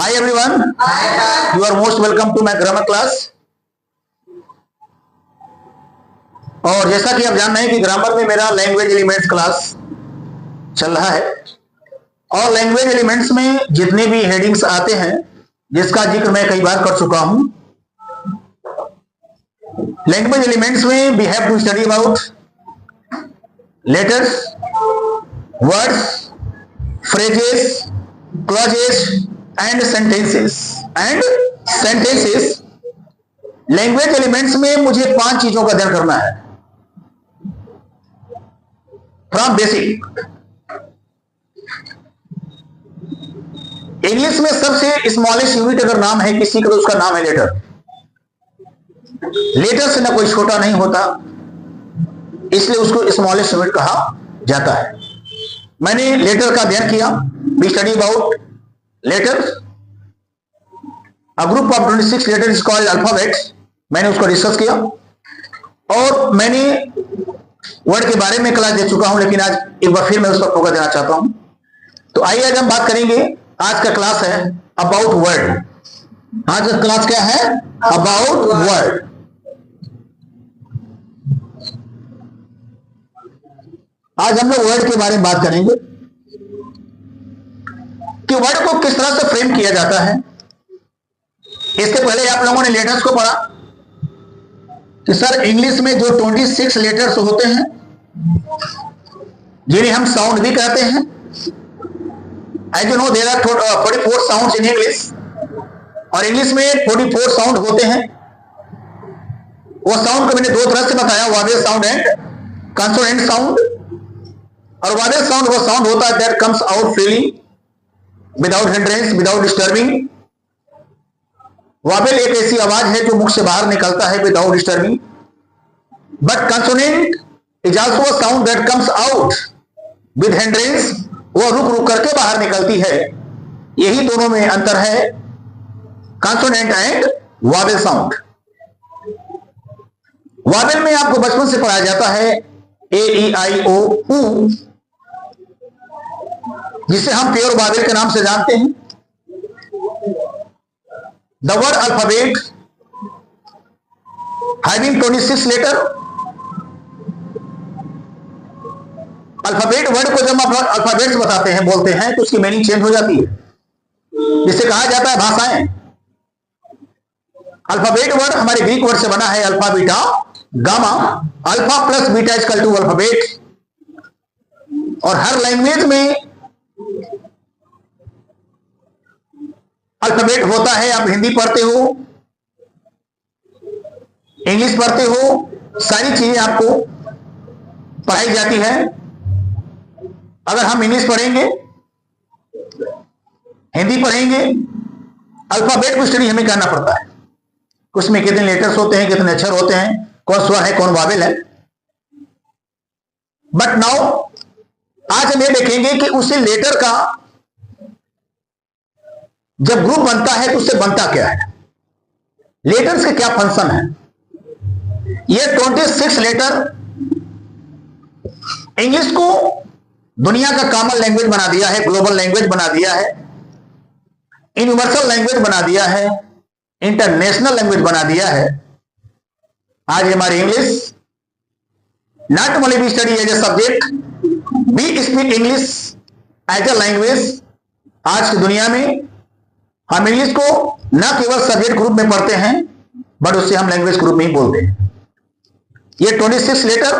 Hi everyone. Hi. You are most welcome to my grammar class. और जैसा कि आप जान रहे हैं कि ग्रामर में मेरा लैंग्वेज एलिमेंट्स क्लास चल रहा है और लैंग्वेज एलिमेंट्स में जितने भी हेडिंग्स आते हैं जिसका जिक्र मैं कई बार कर चुका हूं। लैंग्वेज एलिमेंट्स में we have to study about letters, words, phrases, clauses and sentences language elements में मुझे 5 चीजों का अध्ययन करना है फ्रॉम बेसिक। इंग्लिश में सबसे स्मॉलेस्ट यूनिट अगर नाम है किसी का तो उसका नाम है लेटर। लेटर से ना कोई छोटा नहीं होता, इसलिए उसको स्मॉलेस्ट यूनिट कहा जाता है। मैंने लेटर का अध्ययन किया। We study about letters. A group of 26 letter is called alphabet. मैंने उसको डिस्कस किया और मैंने वर्ड के बारे में क्लास दे चुका हूं, लेकिन आज एक बार फिर मैं उस पर फोकस देना चाहता हूं। तो आइए आज हम बात करेंगे। आज का क्लास है अबाउट वर्ड। आज का क्लास क्या है? About word. आज हम लोग वर्ड के बारे में बात करेंगे कि वर्ड को किस तरह से फ्रेम किया जाता है। इसके पहले आप लोगों ने लेटर्स को पढ़ा कि सर इंग्लिश में जो 26 लेटर्स होते हैं जिन्हें हम साउंड भी कहते हैं। As you know there are 44 sounds in English और इंग्लिश में 44 साउंड होते हैं। वो साउंड को मैंने 2 तरह से बताया, vowel sound and consonant sound. और वॉवेल साउंड वो साउंड होता है that comes out freely without hindrance, without disturbing. Vowel एक ऐसी आवाज है जो मुख से बाहर निकलता है without disturbing. But consonant is also a sound that comes out with hindrance. वो रुक रुक करके बाहर निकलती है। यही दोनों में अंतर है, consonant and vowel sound. Vowel में आपको बचपन से पढ़ाया जाता है ए ई आई ओ ऊ, जिसे हम प्योर वॉवेल के नाम से जानते हैं। The word alphabet having 26 letter। Alphabet word को जब आप अल्फाबेट्स बताते हैं, बोलते हैं, तो उसकी मीनिंग चेंज हो जाती है, जिसे कहा जाता है भाषाएं। अल्फाबेट वर्ड हमारे ग्रीक वर्ड से बना है, alpha beta gamma. Alpha plus beta is equal to alphabet. और हर लैंग्वेज में अल्फाबेट होता है। आप हिंदी पढ़ते हो, इंग्लिश पढ़ते हो, सारी चीजें आपको पढ़ाई जाती है। अगर हम इंग्लिश पढ़ेंगे, हिंदी पढ़ेंगे, अल्फाबेट को स्टडी हमें करना पड़ता है। उसमें कितने लेटर्स होते हैं, कितने अक्षर होते हैं, कौन स्वर है, कौन वॉवेल है। बट नाउ आज हम ये देखेंगे कि उसी लेटर का जब ग्रुप बनता है तो उससे बनता क्या है, लेटर्स के क्या फंक्शन है। ये 26 लेटर इंग्लिश को दुनिया का कॉमन लैंग्वेज बना दिया है, ग्लोबल लैंग्वेज बना दिया है, यूनिवर्सल लैंग्वेज बना दिया है, इंटरनेशनल लैंग्वेज बना दिया है। आज हमारी English not only we study as a subject, we speak English as a language. आज की दुनिया में हम इंग्लिश को न केवल सब्जेक्ट ग्रुप में पढ़ते हैं, बट उससे हम लैंग्वेज ग्रुप में ही बोलते हैं। ये 26 लेटर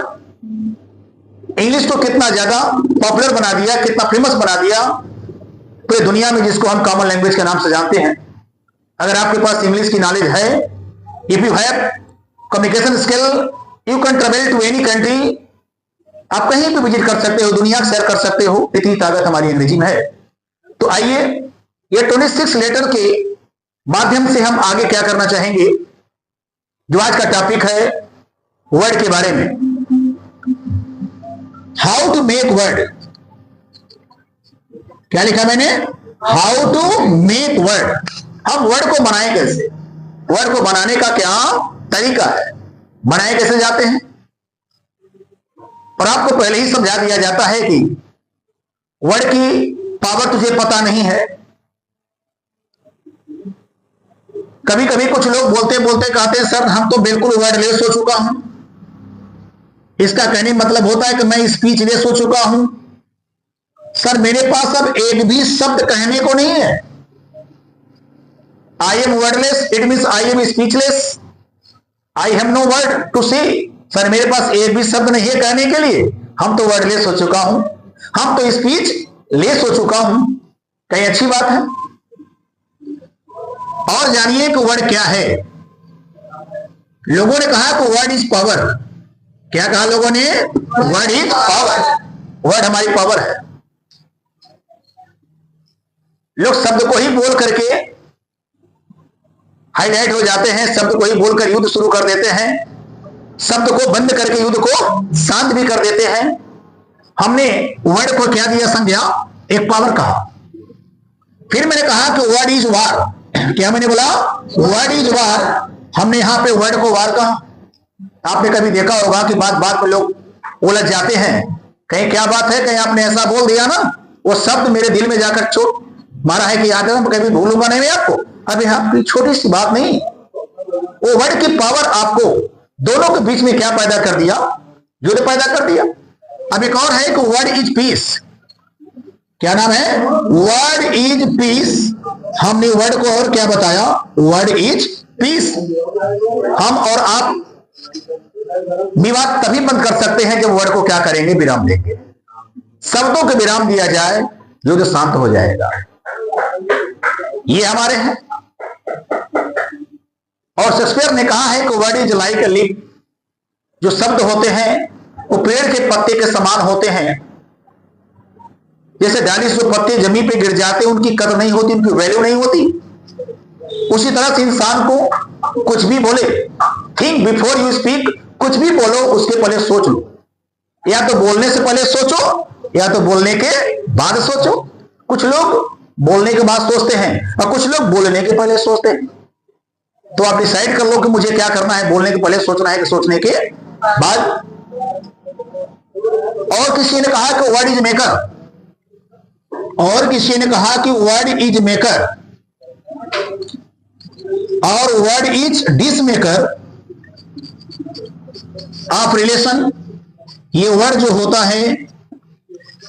इंग्लिश को कितना ज्यादा पॉपुलर बना दिया, कितना फेमस बना दिया पूरी दुनिया में, जिसको हम कॉमन लैंग्वेज के नाम से जानते हैं। अगर आपके पास इंग्लिश की नॉलेज है, if you have communication skill, you can travel to any country. आप कहीं भी विजिट कर सकते हो, दुनिया सैर कर सकते हो, इतनी ताकत हमारी अंग्रेजी में है। तो आइए ये 26 लेटर के माध्यम से हम आगे क्या करना चाहेंगे, जो आज का टॉपिक है वर्ड के बारे में। How to make word. क्या लिखा मैंने? How to make word. हम वर्ड को बनाएं कैसे, वर्ड को बनाने का क्या तरीका है, बनाए कैसे जाते हैं। और आपको पहले ही समझा दिया जाता है कि वर्ड की पावर तुझे पता नहीं है, कभी कभी कुछ लोग बोलते बोलते कहते हैं सर हम तो बिल्कुल वर्डलेस हो चुका हूं। इसका कहने मतलब होता है कि मैं स्पीचलेस हो चुका हूं। सर मेरे पास अब एक भी शब्द कहने को नहीं है। I am wordless, it means I am speechless, I have no word to say. Sir मेरे पास एक भी शब्द नहीं है कहने के लिए, हम तो वर्डलेस हो चुका हूं, हम तो स्पीच लेस हो चुका हूं। कहीं अच्छी बात है। और जानिए कि वर्ड क्या है। लोगों ने कहा कि वर्ड इज पावर। क्या कहा लोगों ने? Word is power. वर्ड हमारी पावर है। लोग शब्द को ही बोल करके हाईलाइट हो जाते हैं, शब्द को ही बोलकर युद्ध शुरू कर देते हैं, शब्द को बंद करके युद्ध को शांत भी कर देते हैं। हमने वर्ड को क्या दिया संज्ञा? एक पावर कहा। फिर मैंने कहा कि वर्ड इज वार। क्या मैंने बोला? वर्ड इज वार। हमने यहां पे वर्ड को वार कहा। आपने कभी देखा होगा कि बात बात में लोग उलझ जाते हैं, कहीं क्या बात है, कहीं आपने ऐसा बोल दिया ना, वो शब्द मेरे दिल में जाकर चोट मारा है कि याद है, कभी भूलूंगा नहीं मैं आपको। अभी आपकी छोटी सी बात नहीं, वो वर्ड की पावर आपको दोनों के बीच में क्या पैदा कर दिया? युद्ध पैदा कर दिया। अब एक और है कि वर्ड इज पीस। क्या नाम है? Word is peace. हमने वर्ड को और क्या बताया? Word is peace. हम और आप विवाद तभी बंद कर सकते हैं जब वर्ड को क्या करेंगे? विराम देंगे। शब्दों के विराम दिया जाए, युद्ध शांत हो जाएगा। ये हमारे हैं। और शेक्सपियर ने कहा है कि word is like a leaf. जो शब्द होते हैं वो पेड़ के पत्ते के समान होते हैं। जैसे डाली से पत्ते जमीन पे गिर जाते, उनकी कदर नहीं होती, उनकी वैल्यू नहीं होती, उसी तरह से इंसान को कुछ भी बोले, थिंक बिफोर यू स्पीक। कुछ भी बोलो उसके पहले सोच लो। या तो बोलने से पहले सोचो, या तो बोलने के बाद सोचो। कुछ लोग बोलने के बाद सोचते हैं और कुछ लोग बोलने के पहले सोचते हैं। तो आप डिसाइड कर लो कि मुझे क्या करना है, बोलने के पहले सोचना है कि सोचने के बाद। और किसी ने कहा कि वर्ड इज मेकर। और किसी ने कहा कि वर्ड इज मेकर और word is dis maker of relation. ये वर्ड जो होता है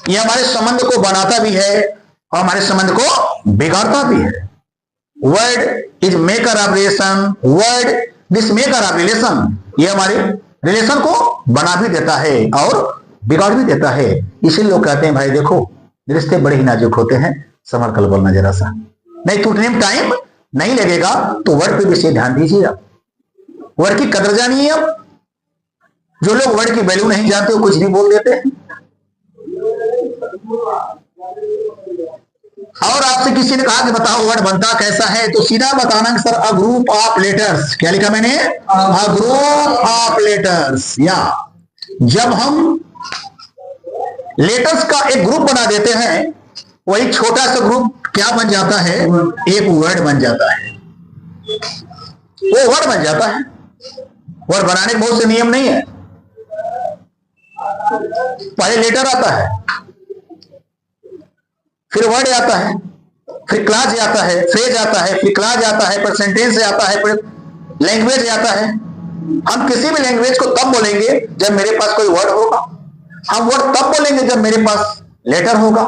ये हमारे संबंध को बनाता भी है और हमारे संबंध को बिगाड़ता भी है। Word is maker of relation, word dis maker of relation. ये हमारे रिलेशन को बना भी देता है और बिगाड़ भी देता है। इसीलिए लोग कहते हैं भाई देखो रिश्ते बड़े ही नाजुक होते हैं, संभल कर बोलना जरा सा, नहीं टूटने में टाइम नहीं लगेगा। तो वर्ड पे विशेष ध्यान दीजिएगा। वर्ड की कदर जानिए। अब जो लोग वर्ड की वैल्यू नहीं जानते वो कुछ भी बोल देते हैं। और आपसे किसी ने कहा कि बताओ वर्ड बनता कैसा है, तो सीधा बताना कि sir a group of letters. क्या लिखा मैंने? अ ग्रुप ऑफ लेटर्स। या जब हम लेटर्स का एक ग्रुप बना देते हैं, वही छोटा सा ग्रुप क्या बन जाता है? एक वर्ड बन जाता है। वो वर्ड बन जाता है। वर्ड बनाने के बहुत से नियम नहीं है। पहले लेटर आता है, फिर वर्ड आता है, फिर क्लास आता है, फ्रेज आता है, फिर क्लास आता है, फिर सेंटेंस आता है, फिर लैंग्वेज आता है। हम किसी भी लैंग्वेज को तब बोलेंगे जब मेरे पास कोई वर्ड होगा। हम वर्ड तब बोलेंगे जब मेरे पास लेटर होगा।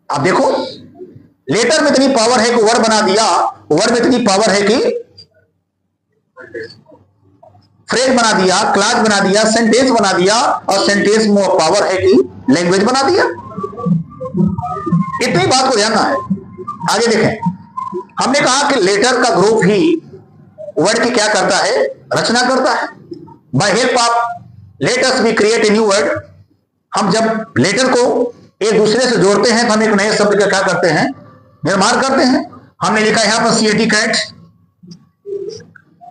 आप देखो लेटर में इतनी पावर है कि वर्ड बना दिया, वर्ड में इतनी पावर है कि फ्रेज बना दिया, क्लास बना दिया, सेंटेंस बना दिया, और सेंटेंस में पावर है कि लैंग्वेज बना दिया। इतनी बात को जानना है। आगे देखें, हमने कहा कि लेटर का ग्रुप ही वर्ड की क्या करता है? रचना करता है। By help of letters we create a new word. हम जब लेटर को एक दूसरे से जोड़ते हैं तो हम एक नए शब्द का क्या करते हैं? निर्माण करते हैं। हमने लिखा यहां पर CAT कैट,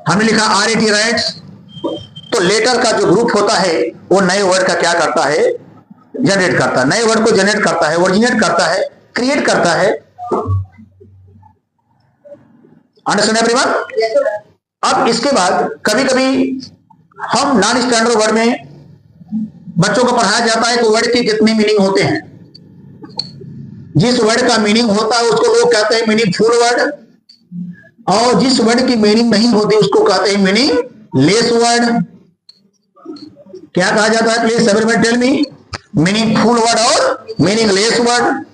हमने लिखा RAT राइट्स। तो लेटर का जो ग्रुप होता है वो नए वर्ड का क्या करता है? जनरेट करता है। नए वर्ड को जनरेट करता है, ओरिजिनेट करता है, क्रिएट करता है। Understand everyone? अब इसके बाद कभी कभी हम नॉन स्टैंडर्ड वर्ड में बच्चों को पढ़ाया जाता है कि वर्ड के कितने मीनिंग होते हैं। जिस वर्ड का मीनिंग होता है उसको लोग कहते हैं मीनिंगफुल वर्ड, और जिस वर्ड की मीनिंग नहीं होती उसको कहते हैं मीनिंग लेस वर्ड। क्या कहा जाता है? Please everyone tell me. Meaningful word और मीनिंग लेस वर्ड।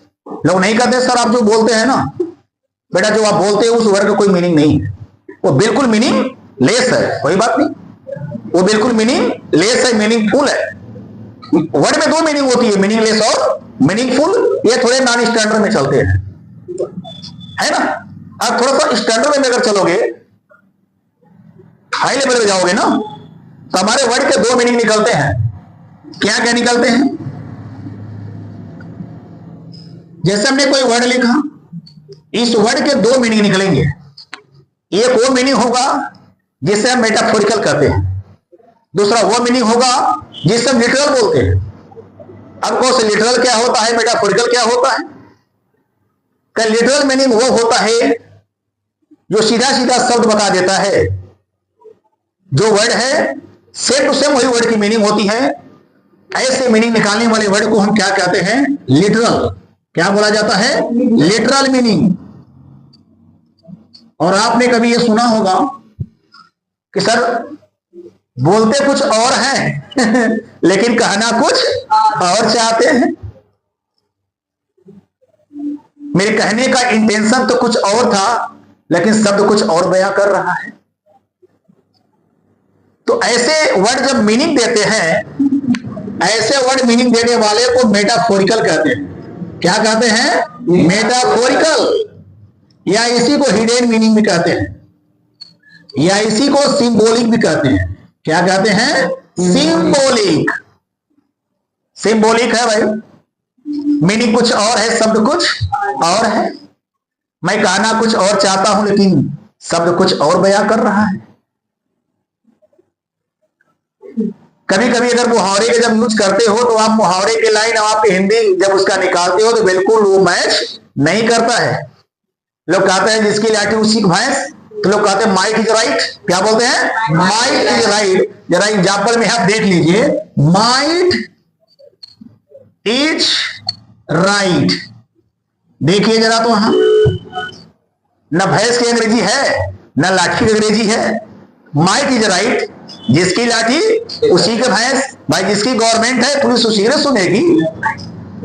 लोग नहीं कहते सर आप जो बोलते हैं ना बेटा, जो आप बोलते हैं उस वर्ड का कोई मीनिंग नहीं है, वो बिल्कुल मीनिंग लेस है। कोई बात नहीं, वो बिल्कुल मीनिंग लेस है, मीनिंग फुल है। वर्ड में दो मीनिंग होती है, मीनिंग लेस और मीनिंगफुल। ये थोड़े नॉन स्टैंडर्ड में चलते हैं, है ना। आप थोड़ा सा स्टैंडर्ड में अगर चलोगे, हाई लेवल में जाओगे ना, तो हमारे वर्ड के दो मीनिंग निकलते हैं। क्या क्या निकलते हैं? जैसे हमने कोई वर्ड लिखा, इस वर्ड के दो मीनिंग निकलेंगे। एक वो मीनिंग होगा जिसे हम मेटाफोरिकल कहते हैं, दूसरा वो मीनिंग होगा जिसे हम लिटरल बोलते हैं। अब कौन से लिटरल क्या होता है, मेटाफोरिकल क्या होता है? लिटरल मीनिंग वो होता है जो सीधा सीधा शब्द बता देता है, जो वर्ड है सेम टू सेम वही वर्ड की मीनिंग होती है। ऐसे मीनिंग निकालने वाले वर्ड को हम क्या कहते हैं? लिटरल। क्या बोला जाता है? Literal meaning. और आपने कभी ये सुना होगा कि सर बोलते कुछ और हैं लेकिन कहना कुछ और चाहते हैं। मेरे कहने का इंटेंशन तो कुछ और था लेकिन शब्द कुछ और बयां कर रहा है। तो ऐसे वर्ड जब मीनिंग देते हैं, ऐसे वर्ड मीनिंग देने वाले को मेटाफोरिकल कहते हैं। क्या कहते हैं? मेटाफोरिकल। या इसी को हिडन मीनिंग भी कहते हैं, या इसी को सिंबॉलिक भी कहते हैं। क्या कहते हैं? सिंबॉलिक। सिंबॉलिक है भाई, मीनिंग कुछ और है, शब्द कुछ और है। मैं कहना कुछ और चाहता हूं लेकिन शब्द कुछ और बयां कर रहा है। कभी कभी अगर मुहावरे के जब यूज करते हो तो आप मुहावरे की लाइन आप हिंदी जब उसका निकालते हो तो बिल्कुल वो मैच नहीं करता है। लोग कहते हैं जिसकी लाठी उसी की भैंस, तो लोग कहते हैं माइट इज राइट। क्या बोलते हैं? Might is right. जरा एग्जाम्पल में आप देख लीजिए, माइट इज राइट। देखिए जरा तो वहां न भैंस की अंग्रेजी है न लाठी की अंग्रेजी है। माइट इज राइट, जिसकी लाठी उसी के भैंस। भाई जिसकी गवर्नमेंट है पुलिस उसी ने सुनेगी।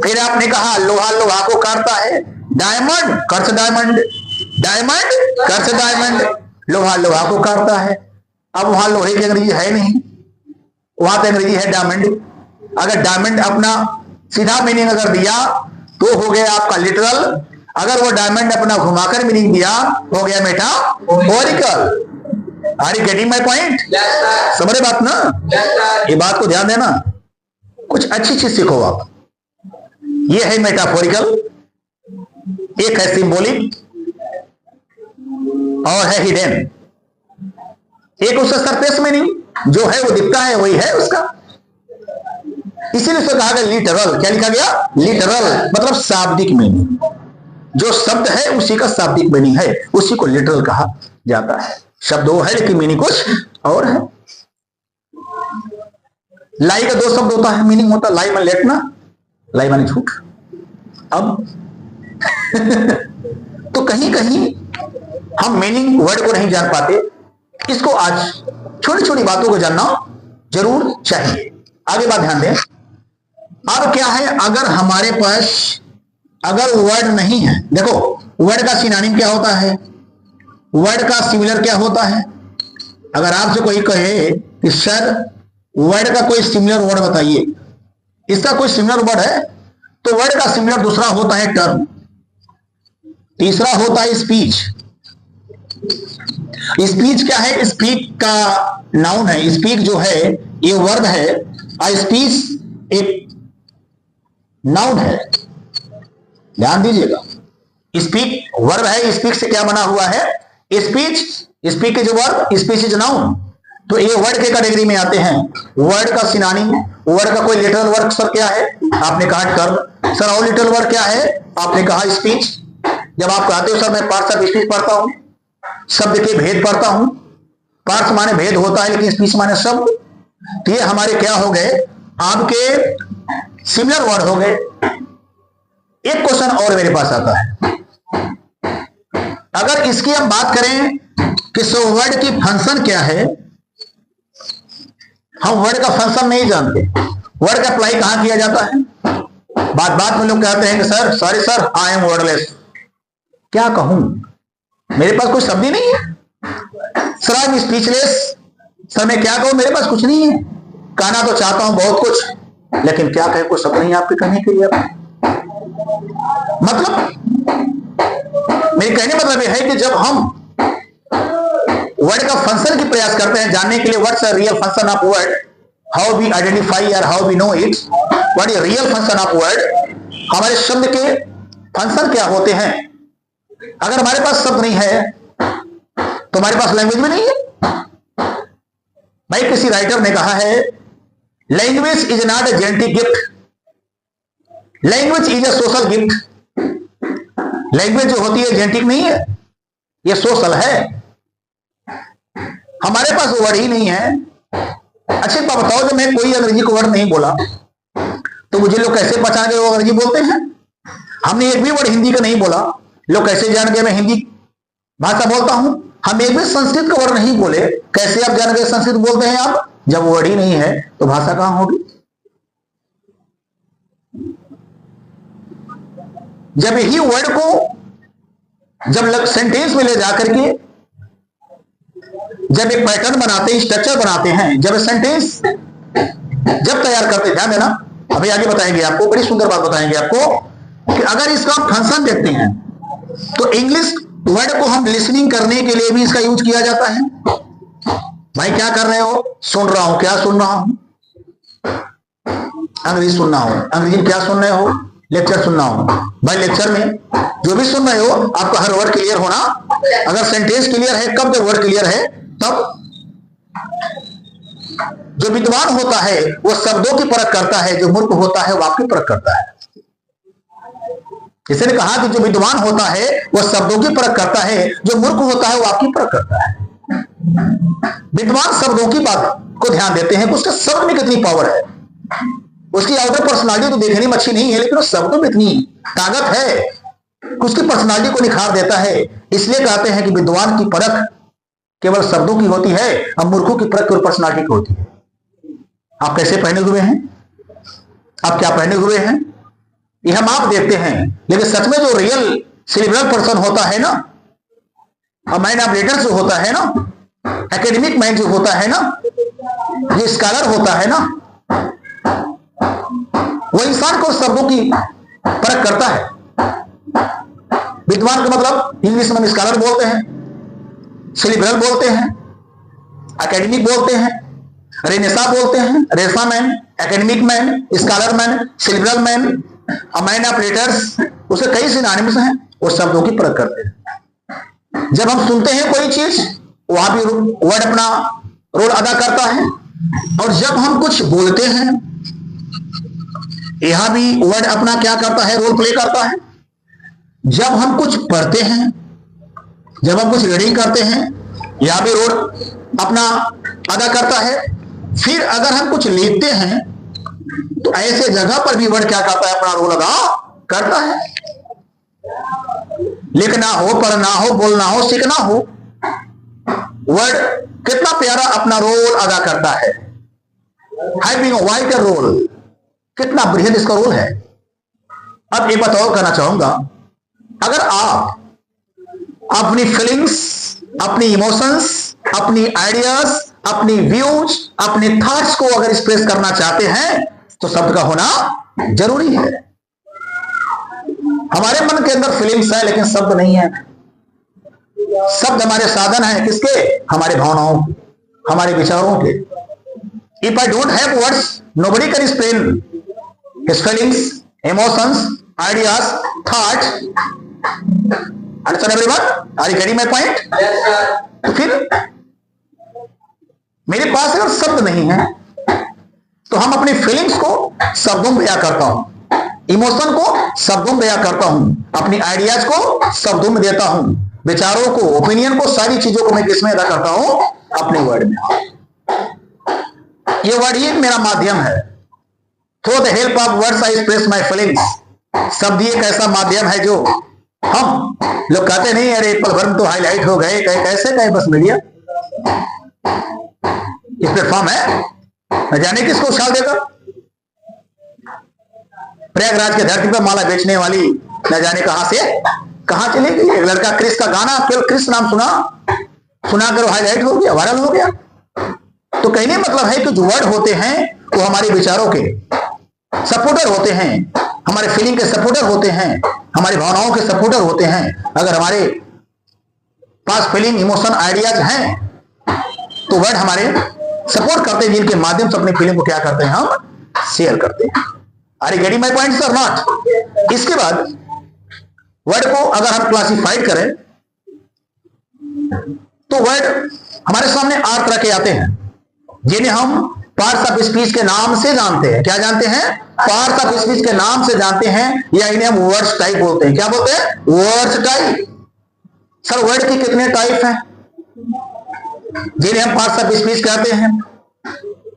फिर आपने कहा लोहा लोहा को काटता है, डायमंड कर्स डायमंड, डायमंड कर्स डायमंड, लोहा लोहा को काटता है। अब वहां लोहे की अंग्रेजी है नहीं, वहां तो अंग्रेजी है डायमंड। अगर डायमंड अपना सीधा मीनिंग अगर दिया तो हो गया आपका लिटरल। अगर वो डायमंड अपना घुमाकर मीनिंग दिया हो गया metaphorical. Are you getting my point? समझ रहे बात ना? ये बात को ध्यान देना, कुछ अच्छी चीज सीखो आप। ये है मेटाफोरिकल, एक है सिंबॉलिक और है हिडन। एक उसका सरफेस मीनिंग जो है वो दिखता है वही है उसका, इसीलिए उसको कहा गया लिटरल। क्या लिखा गया? लिटरल मतलब शाब्दिक मीनिंग। जो शब्द है उसी का शाब्दिक मीनिंग है, उसी को लिटरल कहा जाता है। शब्द वो है लेकिन मीनिंग कुछ और है। लाई का दो शब्द होता है, मीनिंग होता है लाई माने लेटना, लाई माने झूठ। अब तो कहीं कहीं हम मीनिंग वर्ड को नहीं जान पाते। इसको आज छोटी छोटी बातों को जानना जरूर चाहिए। आगे बात ध्यान दें। अब क्या है, अगर हमारे पास अगर वर्ड नहीं है, देखो वर्ड का सिनोनिम क्या होता है, वर्ड का सिमिलर क्या होता है। अगर आपसे कोई कहे कि सर वर्ड का कोई सिमिलर वर्ड बताइए, इसका कोई सिमिलर वर्ड है, तो वर्ड का सिमिलर दूसरा होता है टर्म, तीसरा होता है स्पीच। स्पीच क्या है? स्पीक का नाउन है, स्पीक जो है ये वर्ब है और स्पीच एक नाउन है। ध्यान दीजिएगा, स्पीक वर्ब है, स्पीक से क्या बना हुआ है? स्पीच। स्पीक के जो वर्ब, स्पीच इज नाउन, तो ये वर्ड के कैटेगरी में आते हैं। वर्ड का सिनोनिम, वर्ड का कोई लिटरल वर्ड सर क्या है? आपने कहा टर्म। सर और लिटरल वर्ड क्या है? आपने कहा स्पीच। जब आप कहते हो सर मैं पार्ट्स ऑफ स्पीच पढ़ता हूं, शब्द के भेद पढ़ता हूं, पार्ट्स माने भेद होता है लेकिन स्पीच माने शब्द, तो ये हमारे क्या हो गए? आपके सिमिलर वर्ड हो गए। एक क्वेश्चन और मेरे पास आता है, अगर इसकी हम बात करें कि सो वर्ड की फंक्शन क्या है, हम वर्ड का फंक्शन नहीं जानते। वर्ड का अप्लाई कहां किया जाता है? बात बात में लोग कहते हैं कि sir sorry sir I am wordless. क्या कहूं, मेरे पास कोई शब्द ही नहीं है। Sir I am speechless, sir मैं क्या कहूं, मेरे पास कुछ नहीं है। कहना तो चाहता हूं बहुत कुछ, लेकिन क्या कहे, कोई शब्द नहीं आपके कहने के लिए। मतलब मेरे कहने मतलब यह है कि जब हम वर्ड का फंक्शन की प्रयास करते हैं जानने के लिए, what's a real function of word, how we identify और how we know it, what is real function of word, हमारे शब्द के फंक्शन क्या होते हैं। अगर हमारे पास शब्द नहीं है तो हमारे पास लैंग्वेज भी नहीं है। भाई किसी राइटर ने कहा है, language is not a genetic gift, language is a social gift. Language जो होती है जेनेटिक नहीं है, ये सोशल है। हमारे पास वर्ड ही नहीं है। अच्छा एक बात बताओ, जब मैं कोई अंग्रेजी को वर्ड नहीं बोला तो मुझे लोग कैसे पहचान गए वो अंग्रेजी बोलते हैं? हमने एक भी वर्ड हिंदी का नहीं बोला, लोग कैसे जान गए मैं हिंदी भाषा बोलता हूं? हम एक भी संस्कृत का वर्ड नहीं बोले, कैसे आप जान गए संस्कृत बोलते हैं आप? जब वर्ड ही नहीं है तो भाषा कहां होगी? जब ही वर्ड को जब सेंटेंस में ले जाकर के जब एक पैटर्न बनाते हैं, स्ट्रक्चर बनाते हैं, जब सेंटेंस जब तैयार करते, ध्यान देना, अभी आगे बताएंगे आपको, बड़ी सुंदर बात बताएंगे आपको कि अगर इसका फंक्शन देखते हैं तो इंग्लिश वर्ड को हम लिसनिंग करने के लिए भी इसका यूज किया जाता है। भाई क्या कर रहे हो? सुन रहा हूं। क्या सुन रहा हूं? अंग्रेजी सुन रहा हूं। अंग्रेजी में क्या सुन रहे हो? लेक्चर सुन रहा हूं। भाई लेक्चर में जो भी सुन रहे हो आपका हर वर्ड क्लियर होना, अगर सेंटेंस क्लियर है, कब जब वर्ड क्लियर है तब। जो विद्वान होता है वो शब्दों की परख करता है, जो मूर्ख होता है वो आपकी परख करता है। इसने कहा कि जो विद्वान होता है वो शब्दों की परख करता है, जो मूर्ख होता है वो आपकी परख करता है। विद्वान शब्दों की बात को ध्यान देते हैं कि उसके शब्द में कितनी पावर है। उसकी आउटर पर्सनालिटी तो देखने में अच्छी नहीं है, लेकिन उस शब्दों में इतनी ताकत है कि उसकी पर्सनालिटी को निखार देता है। इसलिए कहते हैं कि विद्वान की परख केवल शब्दों की होती है और मूर्खों की परख केवल पर्सनालिटी की होती है। आप कैसे पहने हुए हैं, आप क्या पहने हुए हैं, ये हम आप देखते हैं, लेकिन सच में जो रियल सेरिब्रल पर्सन होता है ना, और माइंड ऑफ लीडर जो होता है ना, एकेडमिक माइंड जो होता है ना, जो स्कॉलर होता है ना, वो इंसान को शब्दों की परख करता है। विद्वान का मतलब इंग्लिश में स्कॉलर बोलते हैं, सेरिब्रल बोलते हैं, एकेडमिक बोलते हैं, रेनेसा बोलते हैं, रेसा man, academic man, scholar man, cerebral man, mind of leaders, उसे कई सिनोनिम्स हैं, वो शब्दों की परख करते हैं। जब हम सुनते हैं कोई चीज, वहां भी वर्ड अपना रोल अदा करता है, और जब हम कुछ बोलते हैं यहां भी वर्ड अपना क्या करता है, रोल प्ले करता है। जब हम कुछ पढ़ते हैं, जब हम कुछ रीडिंग करते हैं, यहां भी रोल अपना अदा करता है। फिर अगर हम कुछ लिखते हैं तो ऐसे जगह पर भी वर्ड क्या करता है, अपना रोल अदा करता है। लिखना हो, पढ़ना हो, बोलना हो, सीखना हो, वर्ड कितना प्यारा अपना रोल अदा करता है। हैविंग अ वाइटर रोल, कितना बृहद इसका रोल है। अब एक बात और कहना चाहूंगा, अगर आप अपनी फीलिंग्स, अपनी इमोशंस, अपनी आइडियाज, अपनी व्यूज, अपने थॉट्स को अगर एक्सप्रेस करना चाहते हैं तो शब्द का होना जरूरी है। हमारे मन के अंदर फीलिंग्स है लेकिन शब्द नहीं है। शब्द हमारे साधन है, किसके? हमारे भावनाओं के, हमारे विचारों के। If I don't have words, nobody can explain his feelings, emotions, ideas, thoughts. Understand everyone? Are you getting my point? तो फिर मेरे पास अगर शब्द नहीं है तो हम अपनी फीलिंग्स को शब्दों में बयां करता हूं, इमोशन को शब्दों में बयां करता हूं, अपनी आइडियाज को शब्दों में देता हूं, विचारों को, ओपिनियन को, सारी चीजों को मैं किसमें अदा करता हूं? अपने वर्ड में। ये वर्ड ही मेरा माध्यम है। Through the help of words I express my feelings. शब्द एक ऐसा माध्यम है जो हम लोग कहते नहीं अरे पल भर में तो हाईलाइट हो गए, कैसे कहे बस मीडिया इस प्लेटफॉर्म है, न जाने किसको उछाल देगा। प्रयागराज के धरती पर माला बेचने वाली न जाने कहां से कहां चली गई। एक लड़का क्रिस का गाना, केवल क्रिस नाम सुना कर हाईलाइट हो गया, वायरल हो गया। तो कहने मतलब है कि जो वर्ड होते हैं वो हमारे विचारों के सपोर्टर होते हैं, हमारे फीलिंग के सपोर्टर होते हैं, हमारी भावनाओं के सपोर्टर होते हैं। अगर हमारे पास फीलिंग, इमोशन, आइडियाज हैं तो वर्ड हमारे सपोर्ट करते हैं, जिनके माध्यम से अपनी फीलिंग को क्या करते हैं, हम शेयर करते हैं। Are you getting my points और नॉट? इसके बाद वर्ड को अगर हम क्लासिफाइड करें तो वर्ड हमारे सामने 8 तरह के आते हैं, जिन्हें हम पार्ट्स ऑफ स्पीच के नाम से जानते हैं। क्या जानते हैं? पार्ट्स ऑफ स्पीच के नाम से जानते हैं, या इन्हें हम वर्ड्स टाइप बोलते हैं। क्या बोलते हैं? Words type. सर वर्ड के कितने टाइप हैं जिन्हें हम पार्ट्स ऑफ स्पीच कहते हैं?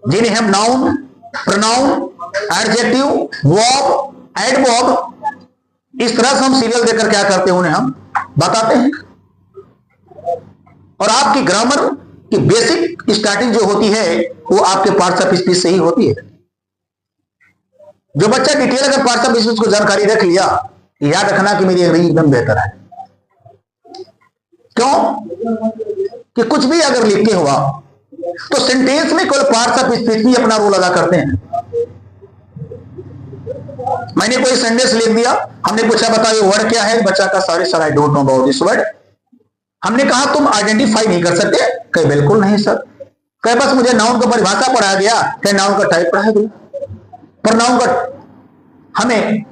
जिन्हें हम noun, pronoun, adjective, verb, adverb, इस तरह से हम सीरियल देकर क्या करते हैं, उन्हें हम बताते हैं। और आपकी ग्रामर की बेसिक स्टार्टिंग जो होती है वो आपके पार्ट्स ऑफ स्पीच से ही होती है। जो बच्चा डिटेल अगर पार्ट्स ऑफ स्पीच को जानकारी रख लिया, याद रखना कि मेरी अंग्रेजी एकदम बेहतर है। क्यों? कि कुछ भी अगर लिखते हुआ तो सेंटेंस में केवल पार्ट्स ऑफ स्पीच ही अपना रोल अदा करते हैं। मैंने कोई सेंटेंस लिख दिया, हमने पूछा बताओ ये वर्ड क्या है, बच्चा का sorry sir I don't know about this word. हमने कहा तुम आइडेंटिफाई नहीं कर सकते? कहे बिल्कुल नहीं सर। कहे बस मुझे नाउन का परिभाषा पढ़ाया गया, कहे नाउन का टाइप पढ़ाया गया, पर नाउन का हमें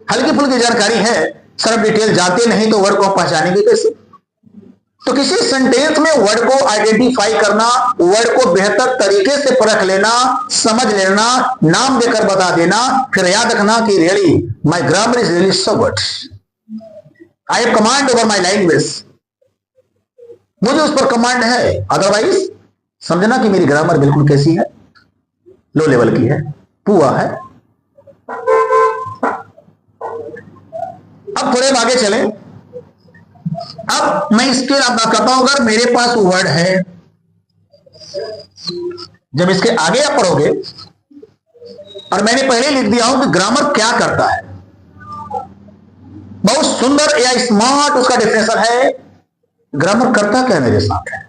हल्की फुल्की जानकारी है सर, डिटेल जानते नहीं तो वर्ड को पहचानेंगे कैसे? तो किसी सेंटेंस में वर्ड को आइडेंटिफाई करना, वर्ड को बेहतर तरीके से परख लेना, समझ लेना, नाम देकर बता देना, फिर याद रखना कि really my grammar is really so good, I have command over my language, मुझे उस पर कमांड है। अदरवाइज समझना कि मेरी ग्रामर बिल्कुल कैसी है, लो लेवल की है, पुआ है। अब थोड़े आगे चले। अब मैं इसके बात करता हूं, अगर मेरे पास वर्ड है, जब इसके आगे आप पढ़ोगे, और मैंने पहले लिख दिया हूं कि ग्रामर क्या करता है, बहुत सुंदर या स्मार्ट उसका डेफिनेशन है। ग्रामर करता क्या मेरे साथ है?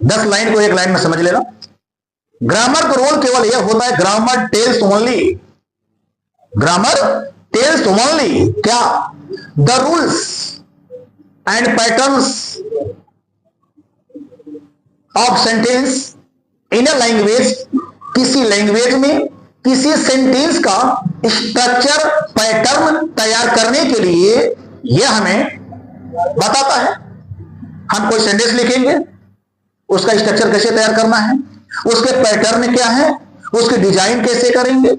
10 लाइन को 1 लाइन में समझ लेना। ग्रामर का रोल केवल यह होता है, grammar tells only, grammar tells only क्या? The rules and patterns of sentence in a language. किसी लैंग्वेज में किसी सेंटेंस का स्ट्रक्चर, पैटर्न तैयार करने के लिए यह हमें बताता है। हम कोई सेंटेंस लिखेंगे, उसका स्ट्रक्चर कैसे तैयार करना है, उसके पैटर्न क्या है, उसकी डिजाइन कैसे करेंगे,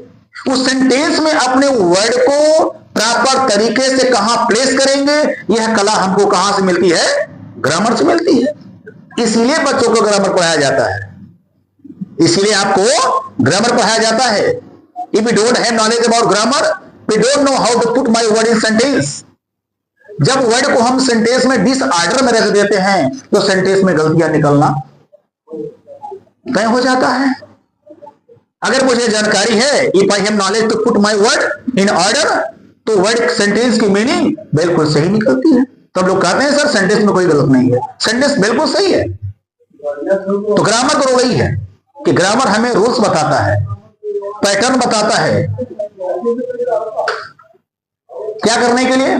उस सेंटेंस में अपने वर्ड को प्रॉपर तरीके से कहां प्लेस करेंगे, यह कला हमको कहां से मिलती है? ग्रामर से मिलती है। इसलिए बच्चों को ग्रामर पढ़ाया जाता है, इसलिए आपको ग्रामर पढ़ाया जाता है। If you don't have knowledge about grammar, we don't know how to put my word in sentence. जब वर्ड को हम सेंटेंस में डिसऑर्डर में रख देते हैं तो सेंटेंस में गलतियां निकलना तय हो जाता है। अगर मुझे जानकारी है, if I have knowledge to put my word in order, तो वर्ड सेंटेंस की मीनिंग बिल्कुल सही निकलती है। तो लोग कहते हैं सर सेंटेंस में कोई गलत नहीं है, सेंटेंस बिल्कुल सही है। तो ग्रामर का रोल यही है कि ग्रामर हमें रूल्स बताता है, पैटर्न बताता है, क्या करने के लिए?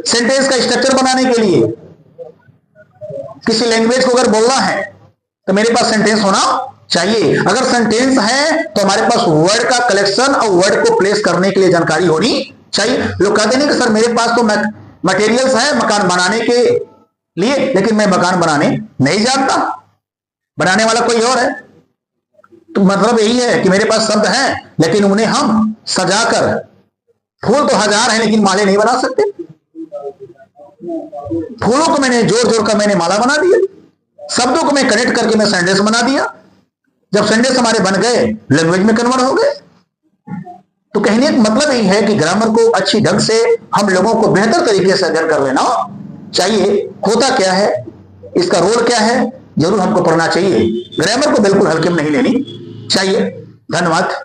सेंटेंस का स्ट्रक्चर बनाने के लिए। किसी लैंग्वेज को अगर बोलना है तो मेरे पास सेंटेंस होना चाहिए। अगर सेंटेंस है तो हमारे पास वर्ड का कलेक्शन और वर्ड को प्लेस करने के लिए जानकारी होनी चाहिए। लोग कहते नहीं कि सर मेरे पास तो मटेरियल्स है मकान बनाने के लिए, लेकिन मैं मकान बनाने नहीं जानता, बनाने वाला कोई और है। तो मतलब यही है कि मेरे पास शब्द हैं, लेकिन उन्हें हम सजाकर, फूल तो 1000 हैं लेकिन माले नहीं बना सकते। फूलों को मैंने जोड़ जोड़ कर मैंने माला बना दिया, शब्दों को मैं कनेक्ट करके मैं सेंटेंस बना दिया। जब सेंटेंस हमारे बन गए, लैंग्वेज में कन्वर्ट हो गए। तो कहने का मतलब यही है कि ग्रामर को अच्छी ढंग से हम लोगों को बेहतर तरीके से अध्ययन कर लेना चाहिए। होता क्या है, इसका रोल क्या है, जरूर हमको पढ़ना चाहिए। ग्रामर को बिल्कुल हल्के में नहीं लेनी चाहिए। धन्यवाद।